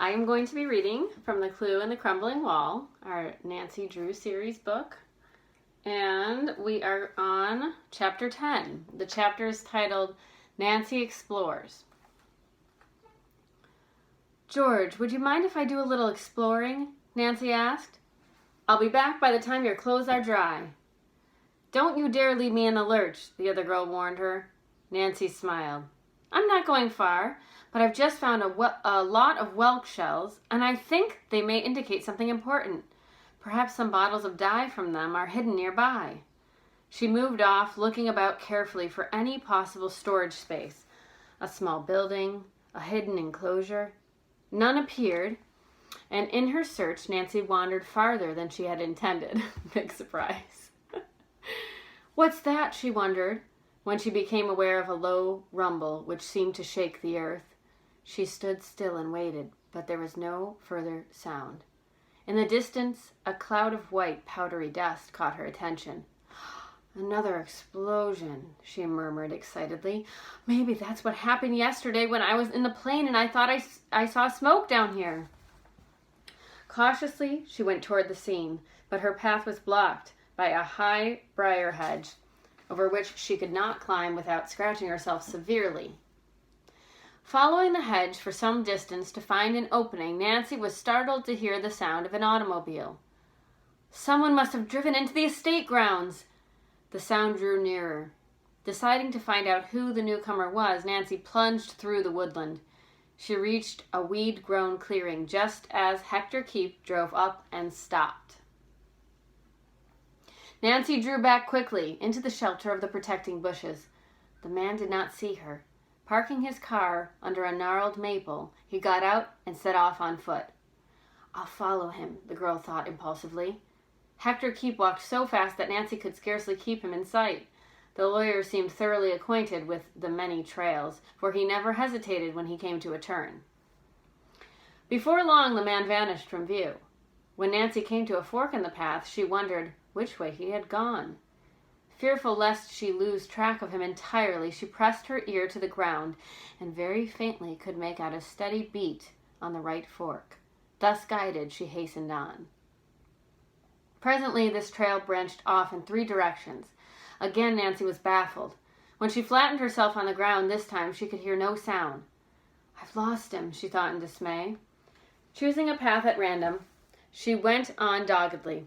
I am going to be reading from The Clue and the Crumbling Wall, our Nancy Drew series book. And we are on chapter 10. The chapter is titled Nancy Explores. George, would you mind if I do a little exploring? Nancy asked. I'll be back by the time your clothes are dry. Don't you dare leave me in the lurch, the other girl warned her. Nancy smiled. I'm not going far, but I've just found a lot of whelk shells, and I think they may indicate something important. Perhaps some bottles of dye from them are hidden nearby. She moved off, looking about carefully for any possible storage space. A small building, a hidden enclosure. None appeared, and in her search, Nancy wandered farther than she had intended. Big surprise. What's that, she wondered, when she became aware of a low rumble which seemed to shake the earth. She stood still and waited, but there was no further sound. In the distance, a cloud of white, powdery dust caught her attention. Another explosion, she murmured excitedly. Maybe that's what happened yesterday when I was in the plane and I thought I saw smoke down here. Cautiously, she went toward the scene, but her path was blocked by a high briar hedge, over which she could not climb without scratching herself severely. Following the hedge for some distance to find an opening, Nancy was startled to hear the sound of an automobile. Someone must have driven into the estate grounds. The sound drew nearer. Deciding to find out who the newcomer was, Nancy plunged through the woodland. She reached a weed-grown clearing just as Hector Keep drove up and stopped. Nancy drew back quickly into the shelter of the protecting bushes. The man did not see her. Parking his car under a gnarled maple, he got out and set off on foot. I'll follow him, the girl thought impulsively. Hector Keep walked so fast that Nancy could scarcely keep him in sight. The lawyer seemed thoroughly acquainted with the many trails, for he never hesitated when he came to a turn. Before long, the man vanished from view. When Nancy came to a fork in the path, she wondered which way he had gone. Fearful lest she lose track of him entirely, she pressed her ear to the ground and very faintly could make out a steady beat on the right fork. Thus guided, she hastened on. Presently, this trail branched off in 3 directions. Again, Nancy was baffled. When she flattened herself on the ground this time, she could hear no sound. I've lost him, she thought in dismay. Choosing a path at random, she went on doggedly.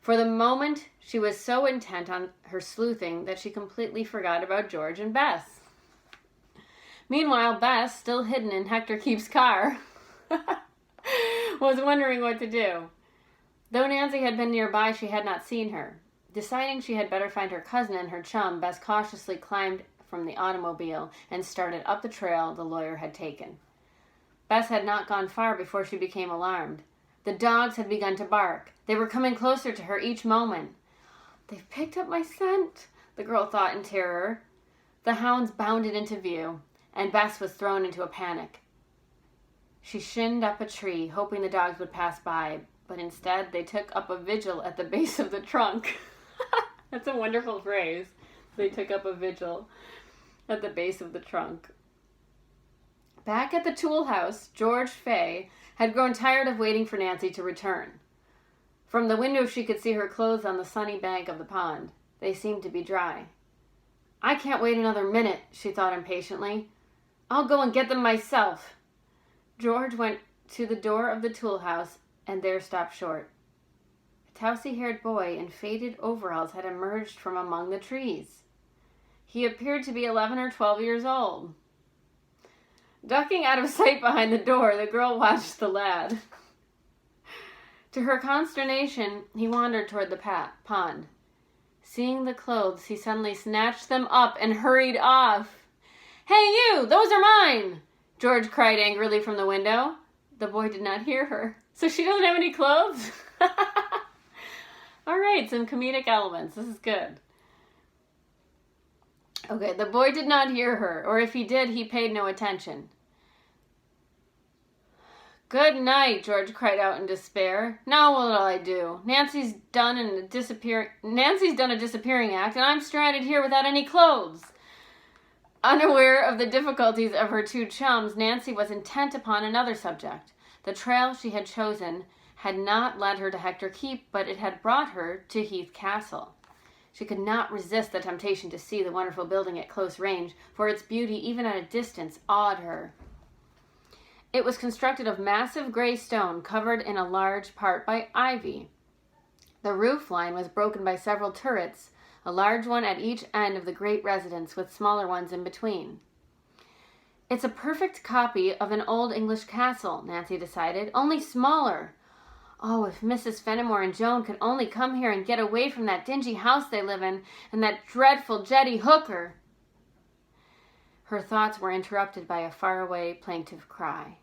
For the moment, she was so intent on her sleuthing that she completely forgot about George and Bess. Meanwhile, Bess, still hidden in Hector Keep's car, was wondering what to do. Though Nancy had been nearby, she had not seen her. Deciding she had better find her cousin and her chum, Bess cautiously climbed from the automobile and started up the trail the lawyer had taken. Bess had not gone far before she became alarmed. The dogs had begun to bark. They were coming closer to her each moment. They've picked up my scent, the girl thought in terror. The hounds bounded into view, and Bess was thrown into a panic. She shinned up a tree, hoping the dogs would pass by, but instead they took up a vigil at the base of the trunk. That's a wonderful phrase. They took up a vigil at the base of the trunk. Back at the tool house, George Fay had grown tired of waiting for Nancy to return. From the window she could see her clothes on the sunny bank of the pond. They seemed to be dry. I can't wait another minute, she thought impatiently. I'll go and get them myself. George went to the door of the tool house and there stopped short. A towsy-haired boy in faded overalls had emerged from among the trees. He appeared to be 11 or 12 years old. Ducking out of sight behind the door, the girl watched the lad. To her consternation, he wandered toward the pond. Seeing the clothes, he suddenly snatched them up and hurried off. Hey, you! Those are mine! George cried angrily from the window. The boy did not hear her. So she doesn't have any clothes? All right, some comedic elements. This is good. Okay, the boy did not hear her, or if he did, he paid no attention. Good night, George cried out in despair. Now what'll I do? Nancy's done a disappearing act, and I'm stranded here without any clothes. Unaware of the difficulties of her 2 chums, Nancy was intent upon another subject. The trail she had chosen had not led her to Hector Keep, but it had brought her to Heath Castle. She could not resist the temptation to see the wonderful building at close range, for its beauty, even at a distance, awed her. It was constructed of massive gray stone, covered in a large part by ivy. The roof line was broken by several turrets, a large one at each end of the great residence, with smaller ones in between. It's a perfect copy of an old English castle, Nancy decided, only smaller. Oh, if Mrs. Fenimore and Joan could only come here and get away from that dingy house they live in and that dreadful Jetty Hooker. Her thoughts were interrupted by a faraway plaintive cry.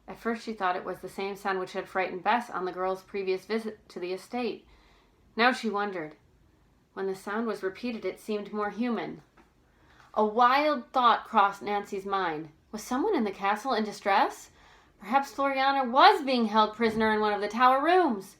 At first she thought it was the same sound which had frightened Bess on the girl's previous visit to the estate. Now she wondered. When the sound was repeated, it seemed more human. A wild thought crossed Nancy's mind. Was someone in the castle in distress? Perhaps Floriana was being held prisoner in one of the tower rooms.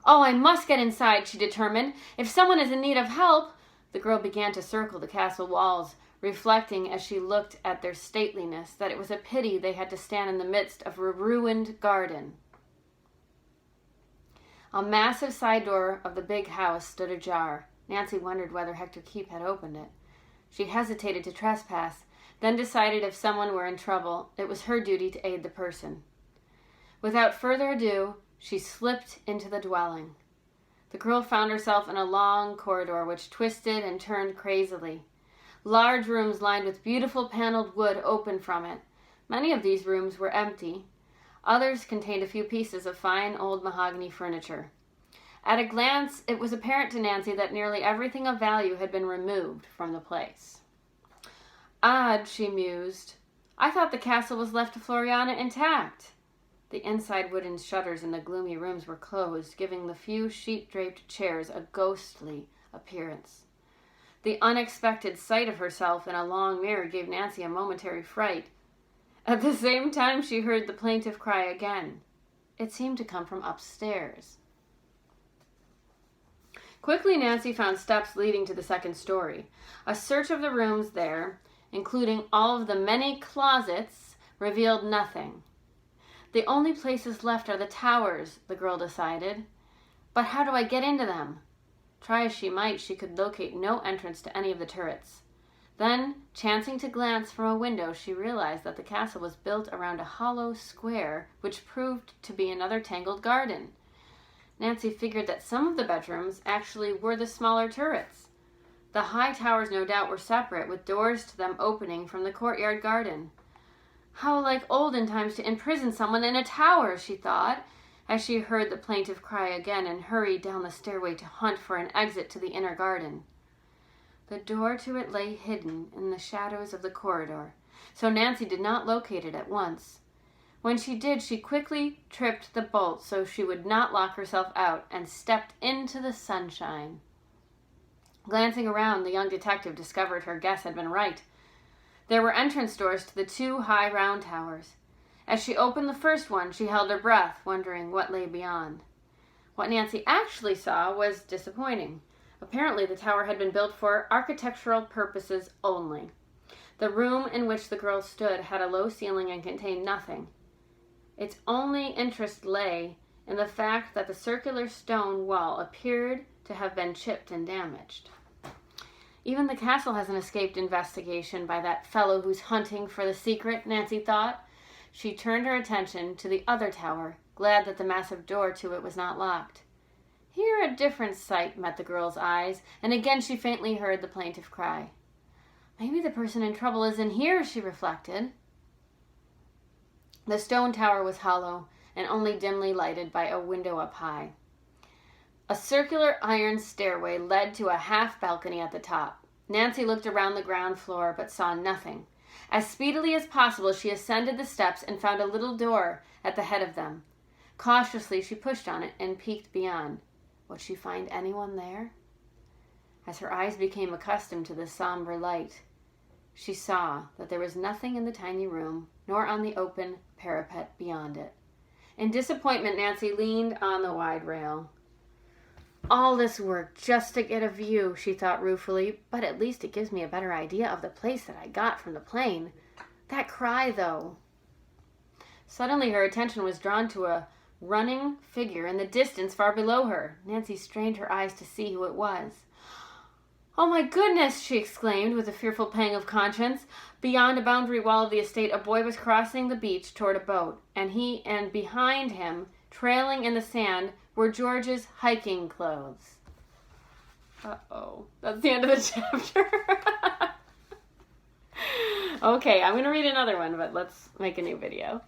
Oh, I must get inside, she determined. If someone is in need of help. The girl began to circle the castle walls, reflecting as she looked at their stateliness that it was a pity they had to stand in the midst of a ruined garden. A massive side door of the big house stood ajar. Nancy wondered whether Hector Keep had opened it. She hesitated to trespass, then decided if someone were in trouble, it was her duty to aid the person. Without further ado, she slipped into the dwelling. The girl found herself in a long corridor which twisted and turned crazily. Large rooms lined with beautiful paneled wood opened from it. Many of these rooms were empty. Others contained a few pieces of fine old mahogany furniture. At a glance, it was apparent to Nancy that nearly everything of value had been removed from the place. Odd, she mused. I thought the castle was left to Floriana intact. The inside wooden shutters in the gloomy rooms were closed, giving the few sheet-draped chairs a ghostly appearance. The unexpected sight of herself in a long mirror gave Nancy a momentary fright. At the same time, she heard the plaintive cry again. It seemed to come from upstairs. Quickly, Nancy found steps leading to the second story. A search of the rooms there, including all of the many closets, revealed nothing. The only places left are the towers, the girl decided. But how do I get into them? Try as she might, she could locate no entrance to any of the turrets. Then, chancing to glance from a window, she realized that the castle was built around a hollow square, which proved to be another tangled garden. Nancy figured that some of the bedrooms actually were the smaller turrets. The high towers no doubt were separate, with doors to them opening from the courtyard garden. How like olden times to imprison someone in a tower, she thought, as she heard the plaintive cry again and hurried down the stairway to hunt for an exit to the inner garden. The door to it lay hidden in the shadows of the corridor, so Nancy did not locate it at once. When she did, she quickly tripped the bolt so she would not lock herself out and stepped into the sunshine. Glancing around, the young detective discovered her guess had been right. There were entrance doors to the two high round towers. As she opened the first one, she held her breath, wondering what lay beyond. What Nancy actually saw was disappointing. Apparently, the tower had been built for architectural purposes only. The room in which the girl stood had a low ceiling and contained nothing. Its only interest lay in the fact that the circular stone wall appeared to have been chipped and damaged. Even the castle hasn't escaped investigation by that fellow who's hunting for the secret, Nancy thought. She turned her attention to the other tower, glad that the massive door to it was not locked. Here a different sight met the girl's eyes, and again she faintly heard the plaintive cry. Maybe the person in trouble is in here, she reflected. The stone tower was hollow and only dimly lighted by a window up high. A circular iron stairway led to a half balcony at the top. Nancy looked around the ground floor but saw nothing. As speedily as possible, she ascended the steps and found a little door at the head of them. Cautiously, she pushed on it and peeked beyond. Would she find anyone there? As her eyes became accustomed to the somber light, she saw that there was nothing in the tiny room, nor on the open parapet beyond it. In disappointment, Nancy leaned on the wide rail. All this work just to get a view, she thought ruefully, but at least it gives me a better idea of the place that I got from the plane. That cry, though. Suddenly her attention was drawn to a running figure in the distance far below her. Nancy strained her eyes to see who it was. "Oh my goodness!" she exclaimed with a fearful pang of conscience. Beyond a boundary wall of the estate, a boy was crossing the beach toward a boat, and behind him, trailing in the sand, were George's hiking clothes. Uh-oh. That's the end of the chapter. Okay, I'm going to read another one, but let's make a new video.